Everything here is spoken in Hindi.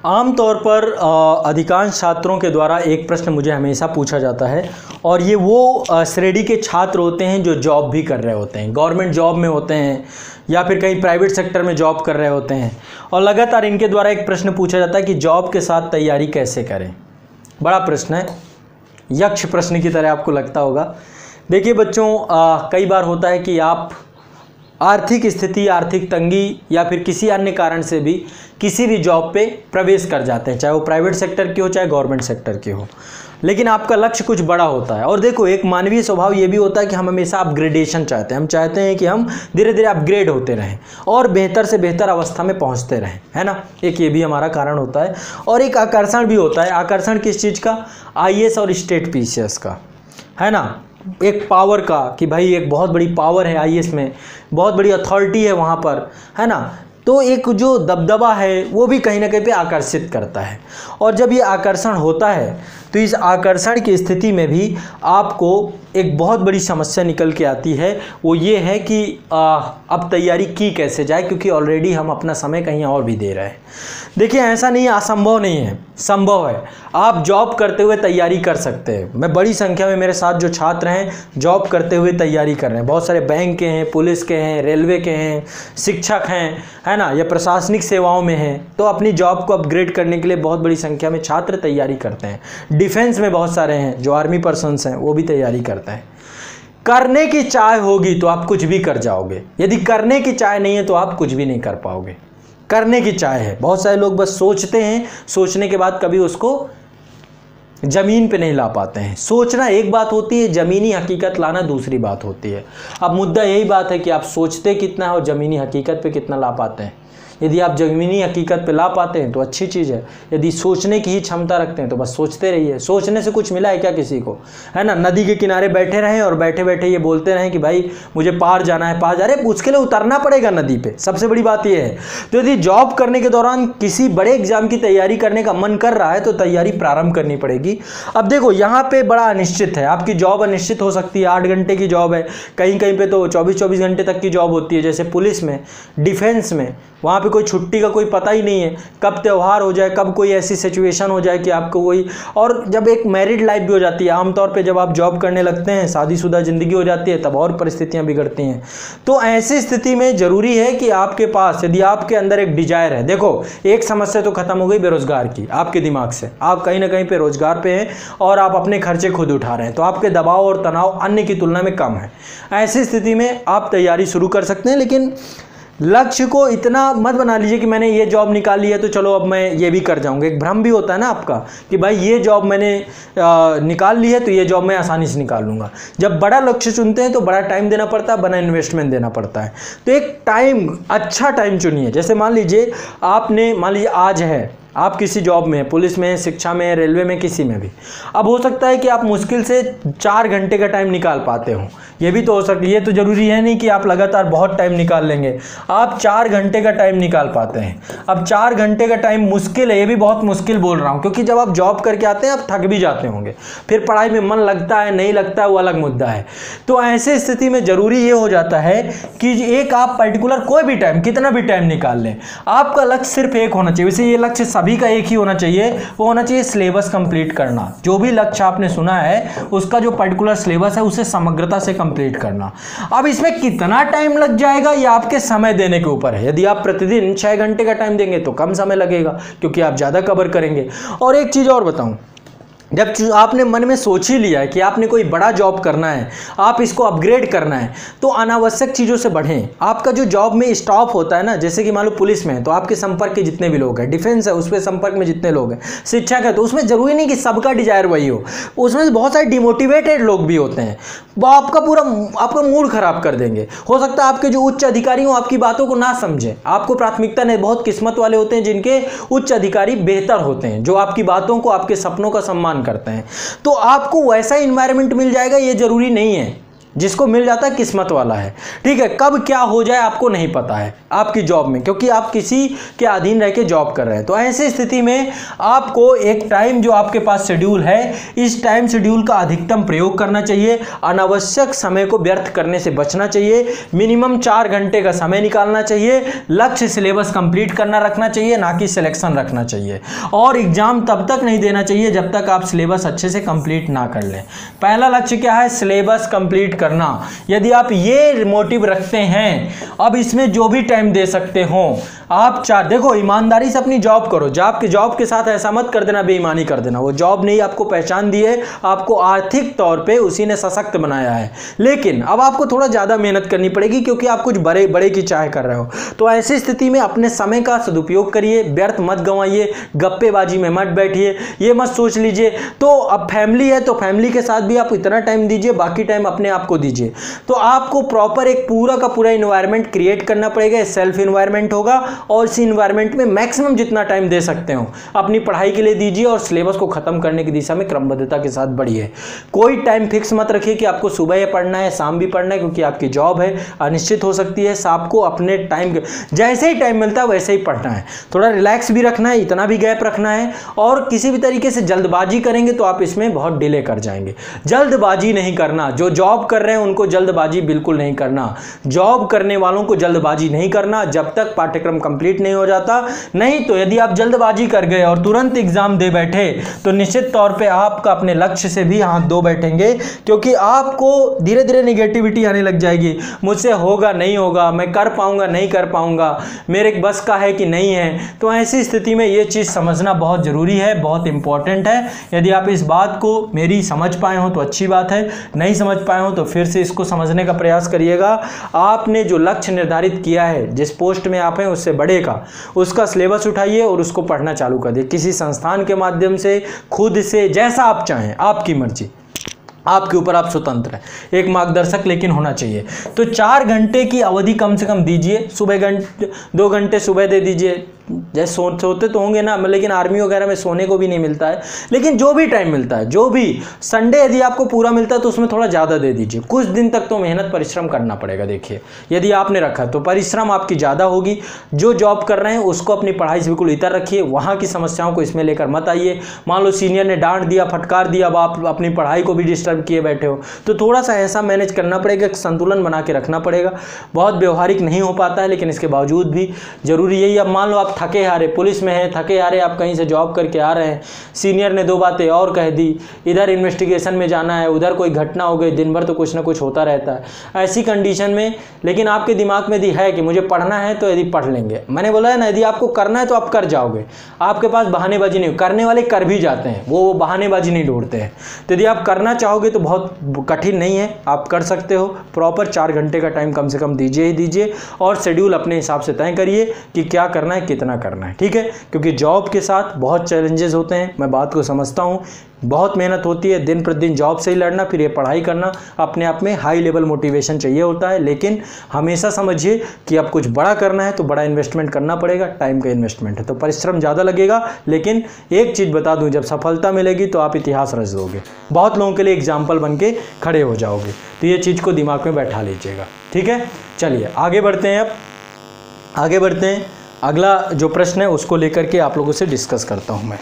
आमतौर पर अधिकांश छात्रों के द्वारा एक प्रश्न मुझे हमेशा पूछा जाता है और ये वो श्रेणी के छात्र होते हैं जो जॉब भी कर रहे होते हैं, गवर्नमेंट जॉब में होते हैं या फिर कहीं प्राइवेट सेक्टर में जॉब कर रहे होते हैं और लगातार इनके द्वारा एक प्रश्न पूछा जाता है कि जॉब के साथ तैयारी कैसे करें। बड़ा प्रश्न है, यक्ष प्रश्न की तरह आपको लगता होगा। देखिए बच्चों, कई बार होता है कि आप आर्थिक स्थिति, आर्थिक तंगी या फिर किसी अन्य कारण से भी किसी भी जॉब पे प्रवेश कर जाते हैं, चाहे वो प्राइवेट सेक्टर की हो चाहे गवर्नमेंट सेक्टर की हो, लेकिन आपका लक्ष्य कुछ बड़ा होता है। और देखो, एक मानवीय स्वभाव ये भी होता है कि हम हमेशा अपग्रेडेशन चाहते हैं। हम चाहते हैं कि हम धीरे धीरे अपग्रेड होते रहें और बेहतर से बेहतर अवस्था में पहुंचते रहें, है ना। एक ये भी हमारा कारण होता है और एक आकर्षण भी होता है। आकर्षण किस चीज़ का? आईएएस और स्टेट पीसीएस का, है ना। एक पावर का कि भाई एक बहुत बड़ी पावर है आईएएस में, बहुत बड़ी अथॉरिटी है वहाँ पर, है ना। तो एक जो दबदबा है वो भी कहीं ना कहीं पे आकर्षित करता है। और जब ये आकर्षण होता है तो इस आकर्षण की स्थिति में भी आपको एक बहुत बड़ी समस्या निकल के आती है। वो ये है कि अब तैयारी की कैसे जाए, क्योंकि ऑलरेडी हम अपना समय कहीं और भी दे रहे हैं। देखिए, ऐसा नहीं है, असंभव नहीं है, संभव है। आप जॉब करते हुए तैयारी कर सकते हैं। मैं बड़ी संख्या में मेरे साथ जो छात्र हैं जॉब करते हुए तैयारी कर रहे हैं। बहुत सारे बैंक के हैं, पुलिस के हैं, रेलवे के हैं, शिक्षक हैं, है ना, या प्रशासनिक सेवाओं में हैं। तो अपनी जॉब को अपग्रेड करने के लिए बहुत बड़ी संख्या में छात्र तैयारी करते हैं। डिफेंस में बहुत सारे हैं, जो आर्मी पर्सन्स हैं वो भी तैयारी करते हैं। करने की चाह होगी तो आप कुछ भी कर जाओगे, यदि करने की चाह नहीं है तो आप कुछ भी नहीं कर पाओगे। करने की चाह है, बहुत सारे लोग बस सोचते हैं, सोचने के बाद कभी उसको ज़मीन पे नहीं ला पाते हैं। सोचना एक बात होती है, ज़मीनी हकीकत लाना दूसरी बात होती है। अब मुद्दा यही बात है कि आप सोचते कितना है और ज़मीनी हकीकत पे कितना ला पाते हैं। यदि आप ज़मीनी हकीकत पे ला पाते हैं तो अच्छी चीज़ है। यदि सोचने की ही क्षमता रखते हैं तो बस सोचते रहिए। सोचने से कुछ मिला है क्या किसी को? है ना। नदी के किनारे बैठे रहें और बैठे बैठे ये बोलते रहें कि भाई मुझे पार जाना है, पार जा रहे, उसके लिए उतरना पड़ेगा नदी पे। सबसे बड़ी बात ये है। तो यदि जॉब करने के दौरान किसी बड़े एग्जाम की तैयारी करने का मन कर रहा है तो तैयारी प्रारंभ करनी पड़ेगी। अब देखो, यहाँ पे बड़ा अनिश्चित है, आपकी जॉब अनिश्चित हो सकती है। 8 घंटे की जॉब है, कहीं कहीं पे तो 24-24 घंटे तक की जॉब होती है, जैसे पुलिस में, डिफेंस में। वहाँ पे कोई छुट्टी का कोई पता ही नहीं है, कब त्यौहार हो जाए, कब कोई ऐसी सिचुएशन हो जाए कि आपको कोई। और जब एक मैरिड लाइफ भी हो जाती है, आमतौर पे जब आप जॉब करने लगते हैं, शादीशुदा ज़िंदगी हो जाती है, तब और परिस्थितियाँ बिगड़ती हैं। तो ऐसी स्थिति में ज़रूरी है कि आपके पास, यदि आपके अंदर एक डिजायर है, देखो एक समस्या तो खत्म हो गई बेरोजगार की आपके दिमाग से, आप कहीं ना कहीं पे रोजगार पे हैं और आप अपने खर्चे खुद उठा रहे हैं, तो आपके दबाव और तनाव अन्य की तुलना में कम है। ऐसी स्थिति में आप तैयारी शुरू कर सकते हैं, लेकिन लक्ष्य को इतना मत बना लीजिए कि मैंने ये जॉब निकाल ली है तो चलो अब मैं ये भी कर जाऊंगा। एक भ्रम भी होता है ना आपका कि भाई ये जॉब मैंने निकाल ली है तो ये जॉब मैं आसानी से निकाल लूँगा। जब बड़ा लक्ष्य चुनते हैं तो बड़ा टाइम देना पड़ता है, बड़ा इन्वेस्टमेंट देना पड़ता है। तो एक टाइम, अच्छा टाइम चुनिए। जैसे मान लीजिए आज है, आप किसी जॉब में, पुलिस में, शिक्षा में, रेलवे में, किसी में भी। अब हो सकता है कि आप मुश्किल से 4 घंटे का टाइम निकाल पाते हो, ये भी तो हो सकता है। ये तो ज़रूरी है नहीं कि आप लगातार बहुत टाइम निकाल लेंगे, आप 4 घंटे का टाइम निकाल पाते हैं। अब 4 घंटे का टाइम मुश्किल है, ये भी बहुत मुश्किल बोल रहा हूँ, क्योंकि जब आप जॉब करके आते हैं आप थक भी जाते होंगे, फिर पढ़ाई में मन लगता है नहीं लगता है वो अलग मुद्दा है। तो ऐसे स्थिति में ज़रूरी ये हो जाता है कि एक आप पर्टिकुलर कोई भी टाइम, कितना भी टाइम निकाल लें, आपका लक्ष्य सिर्फ एक होना चाहिए। वैसे ये लक्ष्य सभी का एक ही होना चाहिए, वो होना चाहिए सिलेबस कंप्लीट करना। जो भी लक्ष्य आपने सुना है उसका जो पर्टिकुलर सिलेबस है उसे समग्रता से कंप्लीट करना। अब इसमें कितना टाइम लग जाएगा ये आपके समय देने के ऊपर है। यदि आप प्रतिदिन 6 घंटे का टाइम देंगे तो कम समय लगेगा, क्योंकि आप ज़्यादा कवर करेंगे। और एक चीज़ और बताऊं, जब आपने मन में सोच ही लिया है कि आपने कोई बड़ा जॉब करना है, आप इसको अपग्रेड करना है, तो अनावश्यक चीज़ों से बढ़ें। आपका जो जॉब में स्टॉप होता है ना, जैसे कि मान लो पुलिस में है तो आपके संपर्क के जितने भी लोग हैं, डिफेंस है उसमें संपर्क में जितने लोग हैं, शिक्षक है तो उसमें ज़रूरी नहीं कि सबका डिजायर वही हो, उसमें बहुत सारे डिमोटिवेटेड लोग भी होते हैं, वो आपका मूड खराब कर देंगे। हो सकता है आपके जो उच्च अधिकारी हो आपकी बातों को ना समझें, आपको प्राथमिकता नहीं। बहुत किस्मत वाले होते हैं जिनके उच्च अधिकारी बेहतर होते हैं, जो आपकी बातों को, आपके सपनों का सम्मान करते हैं। तो आपको वैसा इन्वायरमेंट मिल जाएगा, ये जरूरी नहीं है। जिसको मिल जाता है किस्मत वाला है, ठीक है। कब क्या हो जाए आपको नहीं पता है आपकी जॉब में, क्योंकि आप किसी के अधीन रह के जॉब कर रहे हैं। तो ऐसी स्थिति में आपको एक टाइम जो आपके पास शेड्यूल है, इस टाइम शेड्यूल का अधिकतम प्रयोग करना चाहिए। अनावश्यक समय को व्यर्थ करने से बचना चाहिए। मिनिमम 4 घंटे का समय निकालना चाहिए। लक्ष्य सिलेबस कंप्लीट करना रखना चाहिए, ना कि सिलेक्शन रखना चाहिए। और एग्जाम तब तक नहीं देना चाहिए जब तक आप सिलेबस अच्छे से कंप्लीट ना कर लें। पहला लक्ष्य क्या है? सिलेबस कंप्लीट करना। यदि आप ये मोटिव रखते हैं, अब इसमें जो भी टाइम दे सकते हो आप देखो, ईमानदारी से अपनी जॉब करो। जॉब के साथ ऐसा मत कर देना, बेईमानी कर देना। वो जॉब नहीं आपको पहचान दी है, आपको आर्थिक तौर पे उसी ने सशक्त बनाया है, लेकिन अब आपको थोड़ा ज़्यादा मेहनत करनी पड़ेगी क्योंकि आप कुछ बड़े की चाह कर रहे हो। तो ऐसी स्थिति में अपने समय का सदुपयोग करिए, व्यर्थ मत गंवाइए, गप्पेबाजी में मत बैठिए। ये मत सोच लीजिए तो अब फैमिली है तो फैमिली के साथ भी आप इतना टाइम दीजिए, बाकी टाइम अपने आप को दीजिए। तो आपको प्रॉपर एक पूरा का पूरा इन्वायरमेंट क्रिएट करना पड़ेगा। सेल्फ इन्वायरमेंट होगा और इस इन्वायरमेंट में मैक्सिमम जितना टाइम दे सकते हो अपनी पढ़ाई के लिए दीजिए और सिलेबस को खत्म करने की दिशा में क्रमबद्धता के साथ बढ़िए। कोई टाइम फिक्स मत रखिए कि आपको सुबह ही पढ़ना है, शाम भी पढ़ना है, क्योंकि आपकी जॉब है, अनिश्चित हो सकती है। आपको अपने टाइम जैसे ही टाइम मिलता है वैसे ही पढ़ना है। थोड़ा रिलैक्स भी रखना है, इतना भी गैप रखना है। और किसी भी तरीके से जल्दबाजी करेंगे तो आप इसमें बहुत डिले कर जाएंगे। जल्दबाजी नहीं करना। जो जॉब कर रहे हैं उनको जल्दबाजी बिल्कुल नहीं करना। जॉब करने वालों को जल्दबाजी नहीं करना जब तक पाठ्यक्रम कंप्लीट नहीं हो जाता। नहीं तो यदि आप जल्दबाजी कर गए और तुरंत एग्जाम दे बैठे तो निश्चित तौर पे आपका अपने लक्ष्य से भी हाथ धो बैठेंगे, क्योंकि आपको धीरे धीरे नेगेटिविटी आने लग जाएगी। मुझसे होगा नहीं होगा, मैं कर पाऊंगा नहीं कर पाऊंगा, मेरे बस का है कि नहीं है। तो ऐसी स्थिति में ये चीज़ समझना बहुत ज़रूरी है, बहुत इंपॉर्टेंट है। यदि आप इस बात को मेरी समझ पाए हो तो अच्छी बात है, नहीं समझ पाए हो तो फिर से इसको समझने का प्रयास करिएगा। आपने जो लक्ष्य निर्धारित किया है, जिस पोस्ट में आप हैं उससे बढ़ेगा, उसका सिलेबस उठाइए और उसको पढ़ना चालू कर दिए। किसी संस्थान के माध्यम से, खुद से, जैसा आप चाहें, आपकी मर्जी, आपके ऊपर, आप स्वतंत्र हैं। एक मार्गदर्शक लेकिन होना चाहिए। तो 4 घंटे की अवधि कम से कम दीजिए। सुबह 2 घंटे सुबह दे दीजिए। जैसे सोते तो होंगे ना, लेकिन आर्मी वगैरह में सोने को भी नहीं मिलता है। लेकिन जो भी टाइम मिलता है, जो भी संडे यदि आपको पूरा मिलता है तो उसमें थोड़ा ज़्यादा दे दीजिए। कुछ दिन तक तो मेहनत परिश्रम करना पड़ेगा। देखिए, यदि आपने रखा तो परिश्रम आपकी ज़्यादा होगी। जो जॉब कर रहे हैं उसको अपनी पढ़ाई से बिल्कुल इतर रखिए, वहाँ की समस्याओं को इसमें लेकर मत आइए। मान लो सीनियर ने डांट दिया, फटकार दिया, अब आप अपनी पढ़ाई को भी डिस्टर्ब किए बैठे हो, तो थोड़ा सा ऐसा मैनेज करना पड़ेगा, संतुलन बना के रखना पड़ेगा। बहुत व्यवहारिक नहीं हो पाता है, लेकिन इसके बावजूद भी जरूरी यही। अब मान लो आप थके हारे पुलिस में हैं, थके हारे आप कहीं से जॉब करके आ रहे हैं, सीनियर ने 2 बातें और कह दी, इधर इन्वेस्टिगेशन में जाना है, उधर कोई घटना हो गई, दिन भर तो कुछ ना कुछ होता रहता है। ऐसी कंडीशन में लेकिन आपके दिमाग में यदि है कि मुझे पढ़ना है तो यदि पढ़ लेंगे। मैंने बोला है ना, यदि आपको करना है तो आप कर जाओगे। आपके पास बहानेबाजी नहीं, करने वाले कर भी जाते हैं, वो बहानेबाजी नहीं ढूंढते हैं। तो यदि आप करना चाहोगे तो बहुत कठिन नहीं है, आप कर सकते हो। प्रॉपर 4 घंटे का टाइम कम से कम दीजिए ही दीजिए और शेड्यूल अपने हिसाब से तय करिए कि क्या करना है, कितना करना है, ठीक है। क्योंकि जॉब के साथ बहुत चैलेंजेस होते हैं, मैं बात को समझता हूँ। बहुत मेहनत होती है, दिन प्रतिदिन जॉब से ही लड़ना, फिर ये पढ़ाई करना, अपने आप में हाई लेवल मोटिवेशन चाहिए होता है। लेकिन हमेशा समझिए कि अब कुछ बड़ा करना है तो बड़ा इन्वेस्टमेंट करना पड़ेगा, टाइम का इन्वेस्टमेंट है तो परिश्रम ज़्यादा लगेगा। लेकिन एक चीज़ बता दूं, जब सफलता मिलेगी तो आप इतिहास रच दोगे, बहुत लोगों के लिए एग्जाम्पल बन के खड़े हो जाओगे। तो ये चीज़ को दिमाग में बैठा लीजिएगा, ठीक है। चलिए आगे बढ़ते हैं। अब आगे बढ़ते हैं, अगला जो प्रश्न है उसको लेकर के आप लोगों से डिस्कस करता हूँ मैं।